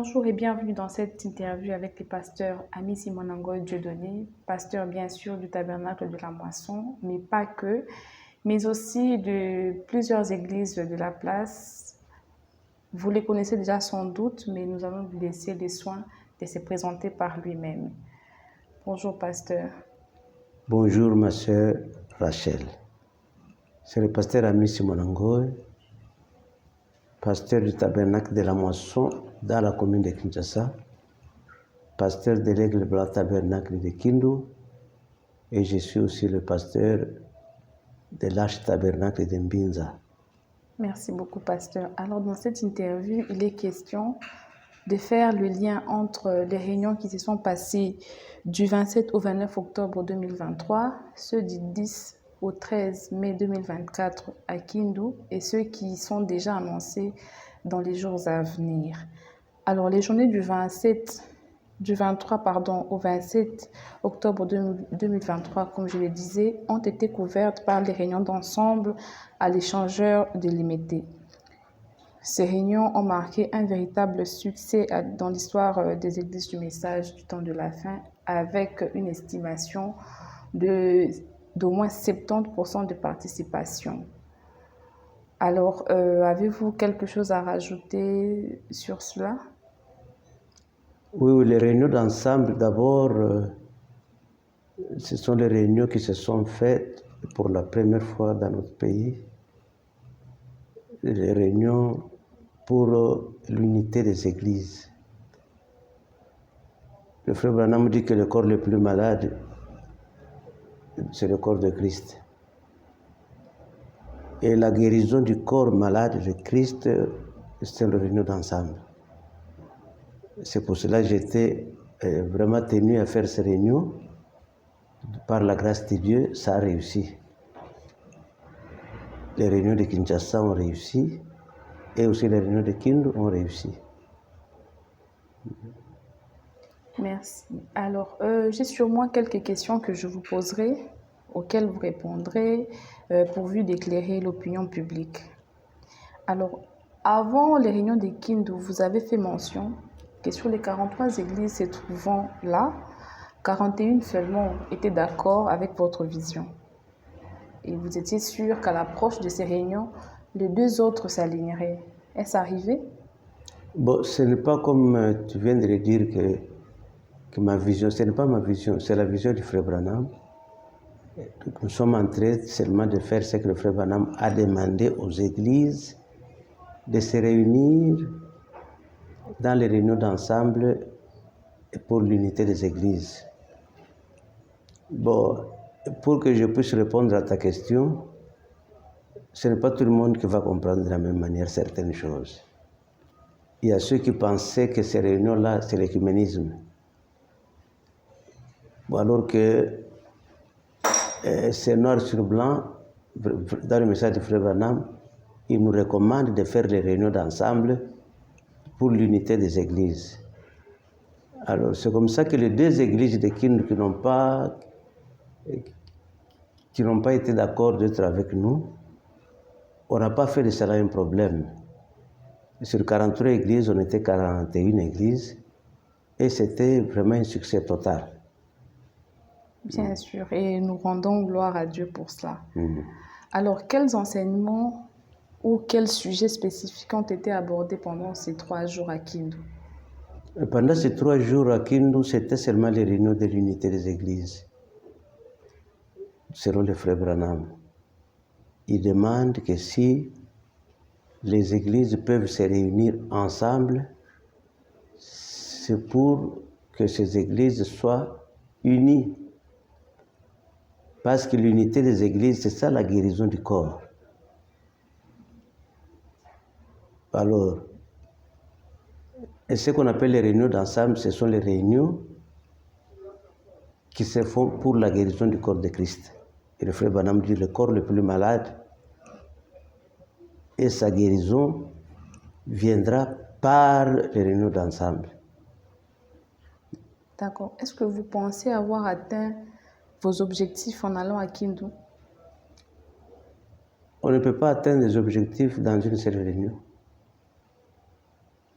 Bonjour et bienvenue dans cette interview avec le pasteur Ami Simonango Dieudonné, pasteur bien sûr du Tabernacle de la Moisson, mais pas que, mais aussi de plusieurs églises de la place. Vous les connaissez déjà sans doute, mais nous allons vous laisser les soins de se présenter par lui-même. Bonjour pasteur. Bonjour ma sœur Rachel. C'est le pasteur Ami Simonango, pasteur du Tabernacle de la Moisson dans la commune de Kinshasa, pasteur de l'Aigle Blanc Tabernacle de Kindu, et je suis aussi le pasteur de l'Arche Tabernacle de Mbinza. Merci beaucoup pasteur. Alors dans cette interview, il est question de faire le lien entre les réunions qui se sont passées du 27 au 29 octobre 2023, ceux du 10 au 13 mai 2024 à Kindu et ceux qui sont déjà annoncés dans les jours à venir. Alors les journées du 23 au 27 octobre 2023, comme je le disais, ont été couvertes par les réunions d'ensemble à l'échangeur délimité. Ces réunions ont marqué un véritable succès dans l'histoire des églises du message du temps de la fin, avec une estimation d'au moins 70% de participation. Alors, avez-vous quelque chose à rajouter sur cela? Oui, les réunions d'ensemble, d'abord, ce sont les réunions qui se sont faites pour la première fois dans notre pays. Les réunions pour l'unité des églises. Le frère Branham dit que le corps le plus malade, c'est le corps de Christ. Et la guérison du corps malade de Christ, c'est le réunion d'ensemble. C'est pour cela que j'étais vraiment tenu à faire ces réunions. Par la grâce de Dieu, ça a réussi. Les réunions de Kinshasa ont réussi et aussi les réunions de Kindu ont réussi. Merci. Alors, j'ai sur moi quelques questions que je vous poserai, auxquelles vous répondrez, pourvu d'éclairer l'opinion publique. Alors, avant les réunions de Kindu, vous avez fait mention que sur les 43 églises se trouvant là, 41 seulement étaient d'accord avec votre vision. Et vous étiez sûr qu'à l'approche de ces réunions, les deux autres s'aligneraient. Est-ce arrivé? Bon, ce n'est pas comme tu viens de le dire que ma vision, ce n'est pas ma vision, c'est la vision du frère Branham. Donc, nous sommes en train seulement de faire ce que le frère Branham a demandé aux églises, de se réunir dans les réunions d'ensemble pour l'unité des églises. Bon, pour que je puisse répondre à ta question, ce n'est pas tout le monde qui va comprendre de la même manière certaines choses. Il y a ceux qui pensaient que ces réunions-là, c'est l'écuménisme. Bon, alors que c'est noir sur blanc, dans le message de Frère Branham, il nous recommande de faire les réunions d'ensemble pour l'unité des églises. Alors, c'est comme ça que les deux églises de Kindu qui n'ont pas été d'accord d'être avec nous, on n'a pas fait de cela un problème. Sur 43 églises, on était 41 églises et c'était vraiment un succès total. Bien sûr, et nous rendons gloire à Dieu pour cela. Alors, quels enseignements ou quels sujets spécifiques ont été abordés pendant ces 3 jours à Kindu? Pendant ces 3 jours à Kindu, c'était seulement les réunions de l'unité des églises, selon le frère Branham. Il demande que si les églises peuvent se réunir ensemble, c'est pour que ces églises soient unies. Parce que l'unité des églises, c'est ça la guérison du corps. Alors, et ce qu'on appelle les réunions d'ensemble, ce sont les réunions qui se font pour la guérison du corps de Christ. Et le frère Branham dit le corps le plus malade et sa guérison viendra par les réunions d'ensemble. D'accord. Est-ce que vous pensez avoir atteint vos objectifs en allant à Kindu? On ne peut pas atteindre des objectifs dans une seule réunion.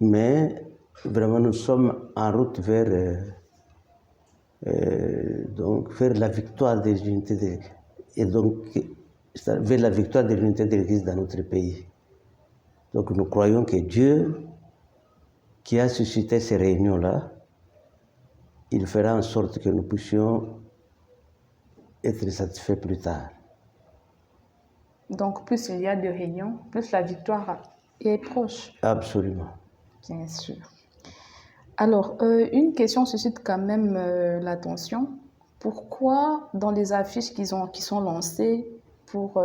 Mais vraiment nous sommes en route donc vers la victoire de l'unité et donc vers la victoire de l'unité de l'Église dans notre pays. Donc nous croyons que Dieu, qui a suscité ces réunions-là, il fera en sorte que nous puissions être satisfaits plus tard. Donc, plus il y a de réunions, plus la victoire est proche. Absolument. Bien sûr. Alors, une question suscite quand même l'attention. Pourquoi dans les affiches qui sont lancées pour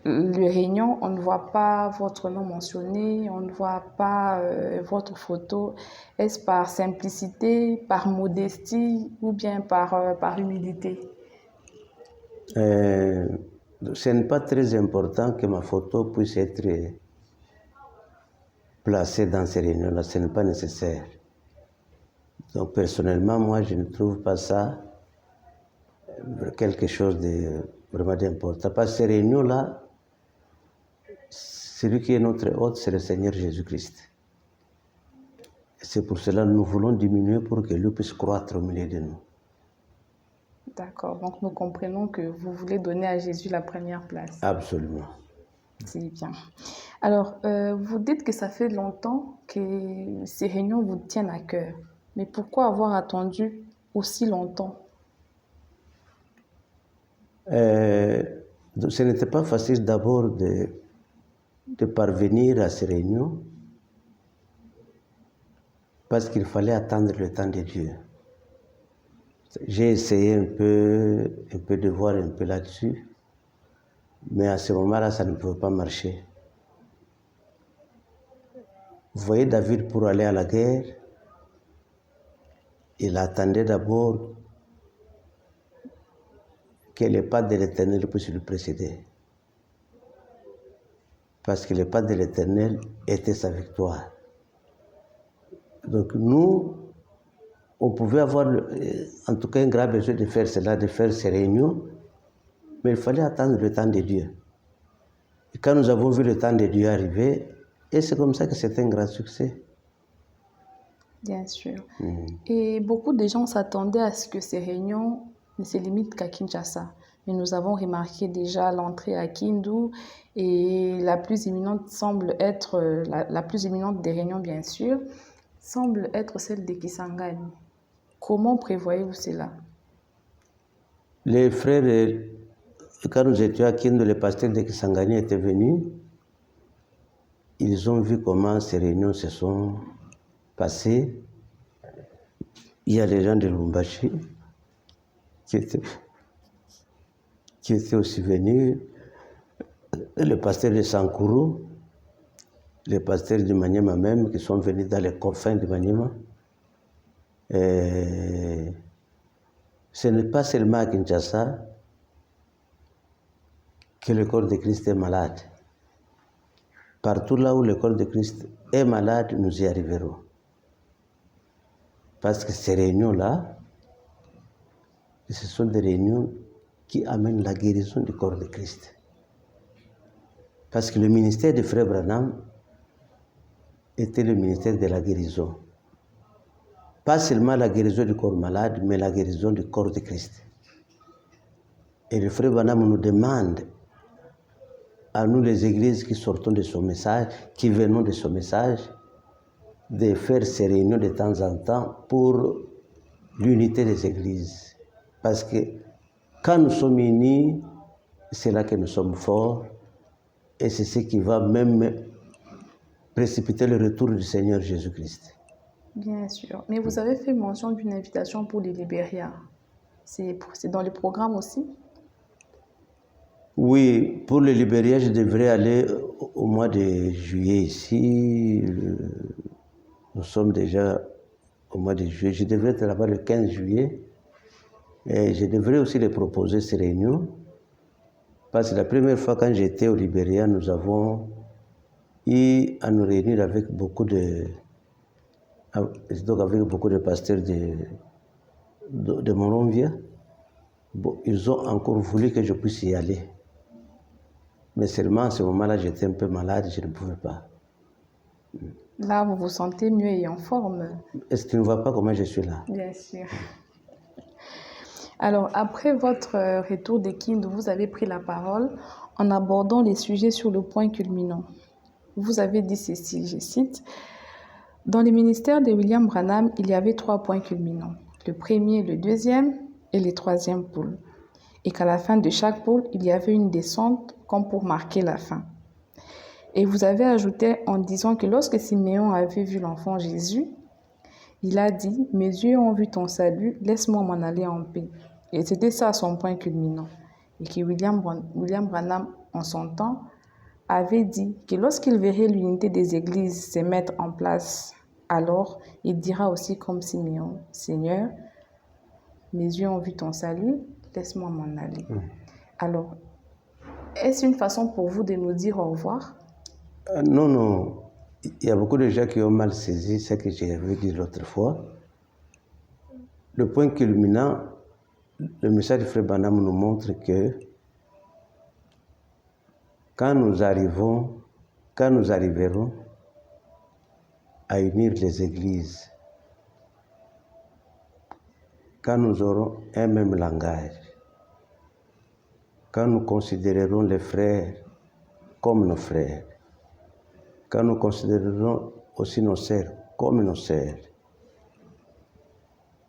les réunions, on ne voit pas votre nom mentionné, on ne voit pas votre photo? Est-ce par simplicité, par modestie ou bien par humilité? Ce n'est pas très important que ma photo puisse être placée dans ces réunions-là, ce n'est pas nécessaire. Donc personnellement, moi, je ne trouve pas ça quelque chose de vraiment d'important. Parce que ces réunions-là, celui qui est notre hôte, c'est le Seigneur Jésus-Christ. C'est pour cela que nous voulons diminuer pour que lui puisse croître au milieu de nous. D'accord, donc nous comprenons que vous voulez donner à Jésus la première place. Absolument. C'est bien. Alors, vous dites que ça fait longtemps que ces réunions vous tiennent à cœur. Mais pourquoi avoir attendu aussi longtemps? Ce n'était pas facile d'abord de parvenir à ces réunions parce qu'il fallait attendre le temps de Dieu. J'ai essayé un peu de voir un peu là-dessus, mais à ce moment-là, ça ne pouvait pas marcher. Vous voyez, David, pour aller à la guerre, il attendait d'abord que les pas de l'Éternel puissent lui précéder. Parce que les pas de l'Éternel étaient sa victoire. Donc nous, on pouvait avoir en tout cas un grand besoin de faire cela, de faire ces réunions, mais il fallait attendre le temps de Dieu. Et quand nous avons vu le temps de Dieu arriver, et c'est comme ça que c'était un grand succès. Bien sûr. Et beaucoup de gens s'attendaient à ce que ces réunions ne se limitent qu'à Kinshasa. Mais nous avons remarqué déjà l'entrée à Kindu et la plus imminente semble être, la plus imminente des réunions bien sûr, semble être celle de Kisangani. Comment prévoyez-vous cela? Les frères, quand nous étions à Kindu, les pasteurs de Kisangani étaient venus. Ils ont vu comment ces réunions se sont passées. Il y a les gens de Lumbashi qui étaient aussi venus, le pasteur de Sankuru, les pasteurs du Maniema même, qui sont venus dans les confins du Maniema. Ce n'est pas seulement à Kinshasa que le corps de Christ est malade. Partout là où le corps de Christ est malade, nous y arriverons. Parce que ces réunions-là, ce sont des réunions qui amènent la guérison du corps de Christ. Parce que le ministère de Frère Branham était le ministère de la guérison. Pas seulement la guérison du corps malade, mais la guérison du corps de Christ. Et le Frère Branham nous demande, à nous les églises qui sortons de son message, qui venons de son message, de faire ces réunions de temps en temps pour l'unité des églises. Parce que quand nous sommes unis, c'est là que nous sommes forts et c'est ce qui va même précipiter le retour du Seigneur Jésus-Christ. Bien sûr. Mais vous avez fait mention d'une invitation pour les Libériens. C'est dans le programme aussi? Oui, pour le Libéria, je devrais aller au mois de juillet ici. Nous sommes déjà au mois de juillet. Je devrais être là-bas le 15 juillet. Et je devrais aussi les proposer ces réunions. Parce que la première fois quand j'étais au Libéria, nous avons eu à nous réunir avec beaucoup de pasteurs de Monrovia. Bon, ils ont encore voulu que je puisse y aller. Mais seulement à ce moment-là, j'étais un peu malade, je ne pouvais pas. Là, vous vous sentez mieux et en forme? Est-ce que tu ne vois pas comment je suis là? Bien sûr. Alors, après votre retour des Kindu, vous avez pris la parole en abordant les sujets sur le point culminant. Vous avez dit ceci, je cite, « Dans le ministère de William Branham, il y avait 3 points culminants, le premier, le deuxième et le troisième pôle. Et qu'à la fin de chaque pôle, il y avait une descente comme pour marquer la fin. Et vous avez ajouté en disant que lorsque Siméon avait vu l'enfant Jésus, il a dit, « Mes yeux ont vu ton salut, laisse-moi m'en aller en paix. » Et c'était ça son point culminant. Et que William Branham, en son temps, avait dit que lorsqu'il verrait l'unité des églises se mettre en place, alors il dira aussi comme Siméon, « Seigneur, mes yeux ont vu ton salut, laisse-moi m'en aller. » Alors, est-ce une façon pour vous de nous dire au revoir? Non, non. Il y a beaucoup de gens qui ont mal saisi ce que j'avais dit l'autre fois. Le point culminant, le message de Frère Branham nous montre que quand nous arriverons à unir les églises, quand nous aurons un même langage, quand nous considérerons les frères comme nos frères, quand nous considérerons aussi nos sœurs comme nos sœurs,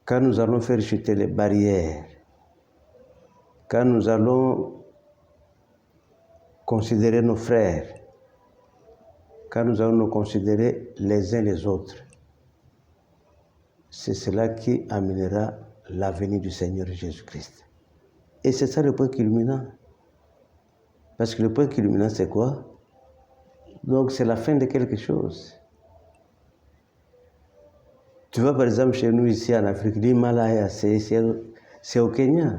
quand nous allons faire chuter les barrières, quand nous allons considérer nos frères, quand nous allons nous considérer les uns les autres, c'est cela qui amènera la venue du Seigneur Jésus-Christ. Et c'est ça le point culminant. Parce que le point culminant, c'est quoi? Donc, c'est la fin de quelque chose. Tu vois, par exemple, chez nous, ici en Afrique, l'Himalaya, c'est au Kenya.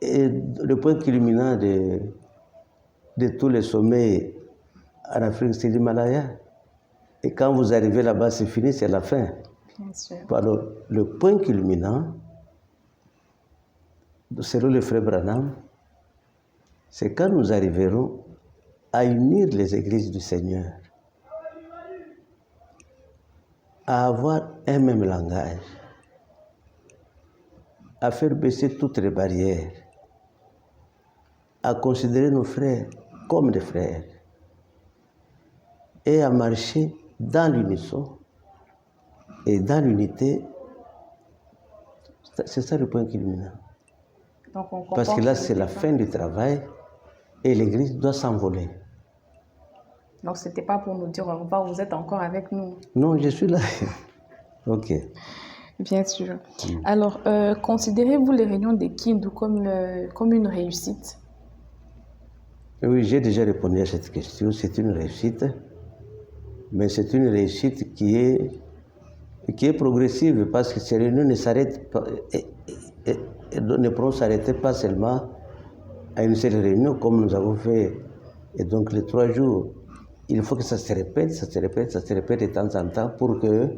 Et le point culminant de tous les sommets en Afrique, c'est l'Himalaya. Et quand vous arrivez là-bas, c'est fini, c'est la fin. Bien sûr. Alors, le point culminant, selon le frère Branham, c'est quand nous arriverons à unir les églises du Seigneur, à avoir un même langage, à faire baisser toutes les barrières, à considérer nos frères comme des frères et à marcher dans l'unisson et dans l'unité. C'est ça le point culminant. Donc, on Parce que comporte là, le c'est la débat. fin du travail et l'Église doit s'envoler. Donc, ce n'était pas pour nous dire au revoir, vous êtes encore avec nous. Non, je suis là. Ok. Bien sûr. Alors, considérez-vous les réunions des Kindu comme une réussite? Oui, j'ai déjà répondu à cette question. C'est une réussite, mais c'est une réussite qui est progressive parce que ces réunions ne s'arrêtent pas, et ne pourront s'arrêter pas seulement à une seule réunion comme nous avons fait. Et donc les 3 jours, il faut que ça se répète, ça se répète, ça se répète de temps en temps pour que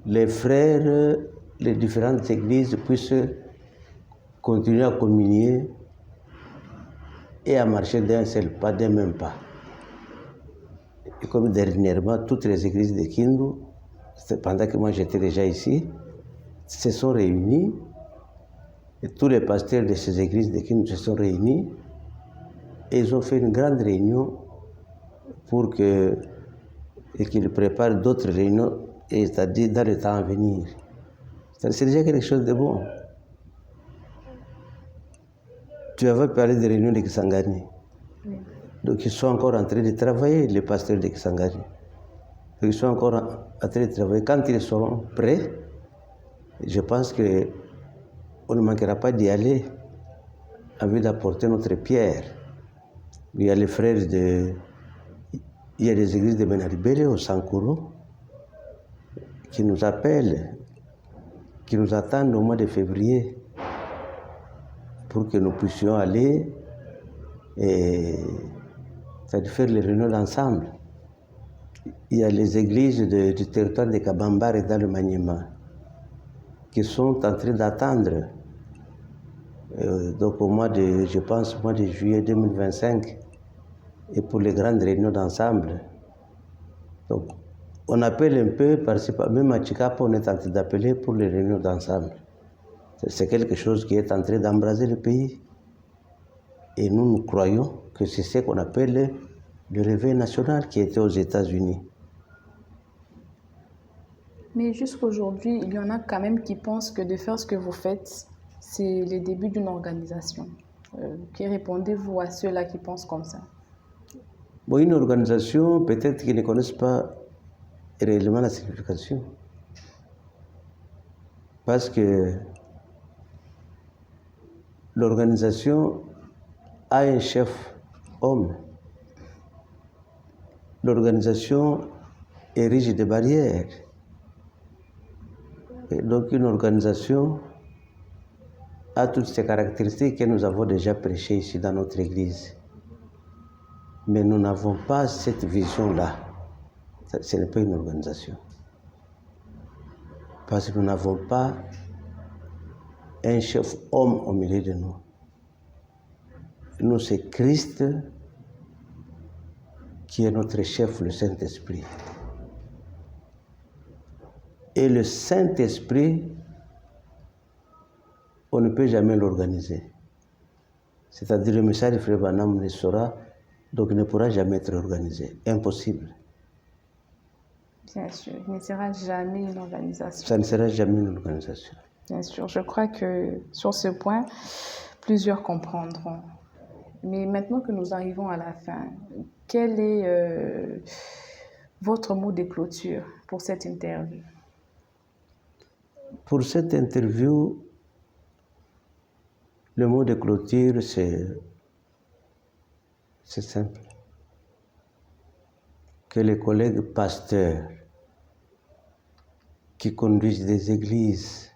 les frères, les différentes églises puissent continuer à communier et à marcher d'un seul pas, d'un même pas. Et comme dernièrement, toutes les églises de Kindu, pendant que moi j'étais déjà ici, se sont réunies, et tous les pasteurs de ces églises de Kindu se sont réunis, et ils ont fait une grande réunion pour qu'ils préparent d'autres réunions, c'est-à-dire dans le temps à venir. C'est déjà quelque chose de bon. Tu avais parlé des réunions de Kisangani. Oui. Donc ils sont encore en train de travailler, les pasteurs de Kisangani. Donc ils sont encore en train de travailler. Quand ils seront prêts, je pense qu'on ne manquera pas d'y aller en vue d'apporter notre pierre. Il y a les frères il y a des églises de Benaribele au Sankuru qui nous appellent, qui nous attendent au mois de février pour que nous puissions aller et c'est-à-dire faire les réunions ensemble. Il y a les églises du territoire de Kabambar et dans le Maniema qui sont en train d'attendre. Donc au mois de, je pense, au mois de juillet 2025, et pour les grandes réunions d'ensemble. Donc, on appelle un peu, même à Chikapa, on est en train d'appeler pour les réunions d'ensemble. C'est quelque chose qui est en train d'embraser le pays. Et nous croyons que c'est ce qu'on appelle le réveil national qui était aux États-Unis. Mais jusqu'aujourd'hui, il y en a quand même qui pensent que de faire ce que vous faites, c'est le début d'une organisation. Que répondez-vous à ceux-là qui pensent comme ça? Bon, une organisation, peut-être qu'ils ne connaissent pas réellement la signification. Parce que l'organisation a un chef homme. L'organisation érige des barrières. Et donc une organisation a toutes ces caractéristiques que nous avons déjà prêchées ici dans notre église. Mais nous n'avons pas cette vision-là. Ce n'est pas une organisation. Parce que nous n'avons pas un chef homme au milieu de nous. Nous, c'est Christ qui est notre chef, le Saint-Esprit. Et le Saint-Esprit, on ne peut jamais l'organiser. C'est-à-dire le message de Frère Branham ne sera, donc ne pourra jamais être organisé. Impossible. Bien sûr, il ne sera jamais une organisation. Ça ne sera jamais une organisation. Bien sûr, je crois que sur ce point, plusieurs comprendront. Mais maintenant que nous arrivons à la fin, quel est votre mot de clôture pour cette interview? Pour cette interview, le mot de clôture, c'est simple. Que les collègues pasteurs qui conduisent des églises,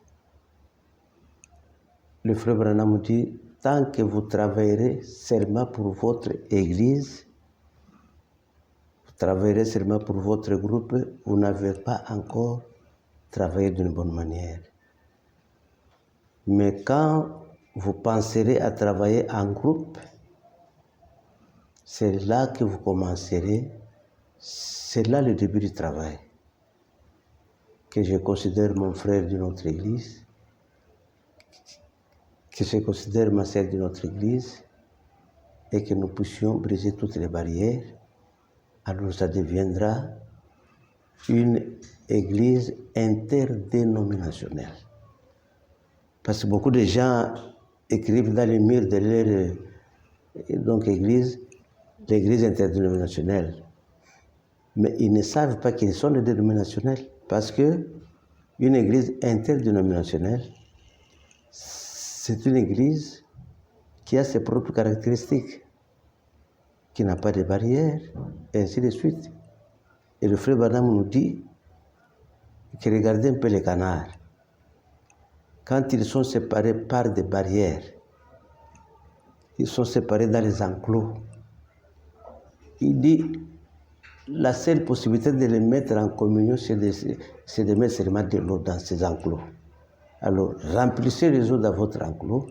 le frère Branham dit, tant que vous travaillerez seulement pour votre église, vous travaillerez seulement pour votre groupe, vous n'avez pas encore travaillé d'une bonne manière. Mais quand vous penserez à travailler en groupe, c'est là que vous commencerez, c'est là le début du travail. Que je considère mon frère de notre église, que je considère ma sœur de notre église, et que nous puissions briser toutes les barrières, alors ça deviendra une église interdénominationnelle. Parce que beaucoup de gens écrivent dans les murs de leur église, l'église interdénominationnelle. Mais ils ne savent pas qu'ils sont des dénominationnels. Parce que une église interdénominationnelle, c'est une église qui a ses propres caractéristiques, qui n'a pas de barrières, et ainsi de suite. Et le frère Branham nous dit que regardez un peu les canards. Quand ils sont séparés par des barrières, ils sont séparés dans les enclos. Il dit, la seule possibilité de les mettre en communion, c'est de mettre seulement de l'eau dans ces enclos. Alors, remplissez les eaux dans votre enclos,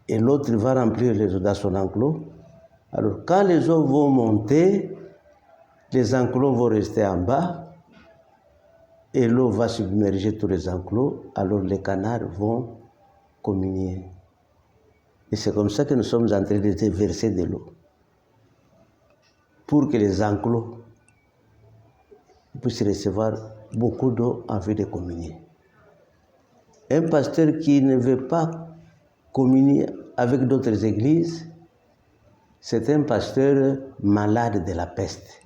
et l'autre va remplir les eaux dans son enclos. Alors, quand les eaux vont monter, les enclos vont rester en bas, et l'eau va submerger tous les enclos, alors les canards vont communier. Et c'est comme ça que nous sommes en train de déverser de l'eau, pour que les enclos puissent recevoir beaucoup d'eau en vue de communier. Un pasteur qui ne veut pas communier avec d'autres églises, c'est un pasteur malade de la peste.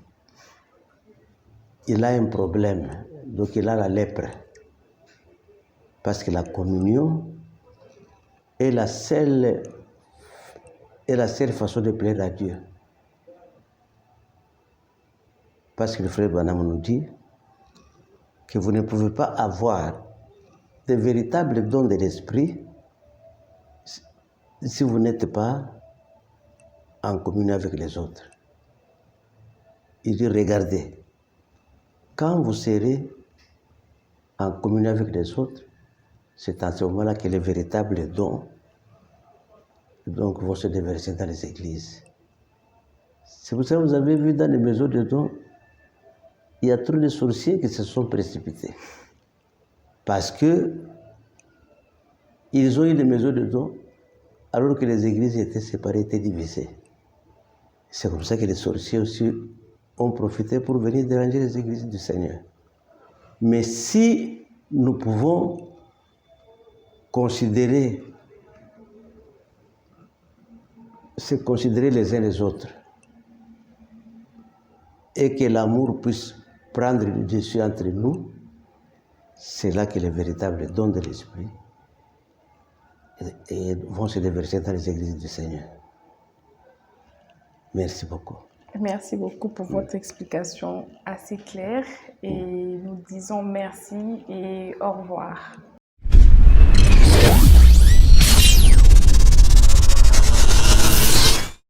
Il a un problème, donc il a la lèpre. Parce que la communion est la seule façon de plaire à Dieu. Parce que le frère Branham nous dit que vous ne pouvez pas avoir de véritables dons de l'esprit si vous n'êtes pas en communion avec les autres. Il dit, regardez, quand vous serez en communion avec les autres, c'est à ce moment-là que les véritables dons vont se déverser dans les églises. C'est pour ça que vous avez vu dans les maisons de dons, il y a trop de sorciers qui se sont précipités. Parce que ils ont eu des maisons de dons alors que les églises étaient séparées, étaient divisées. C'est comme ça que les sorciers aussi ont profité pour venir déranger les églises du Seigneur. Mais si nous pouvons se considérer les uns les autres et que l'amour puisse prendre le dessus entre nous, c'est là que les véritables dons de l'Esprit vont se déverser dans les églises du Seigneur. Merci beaucoup. Merci beaucoup pour votre explication assez claire et nous disons merci et au revoir.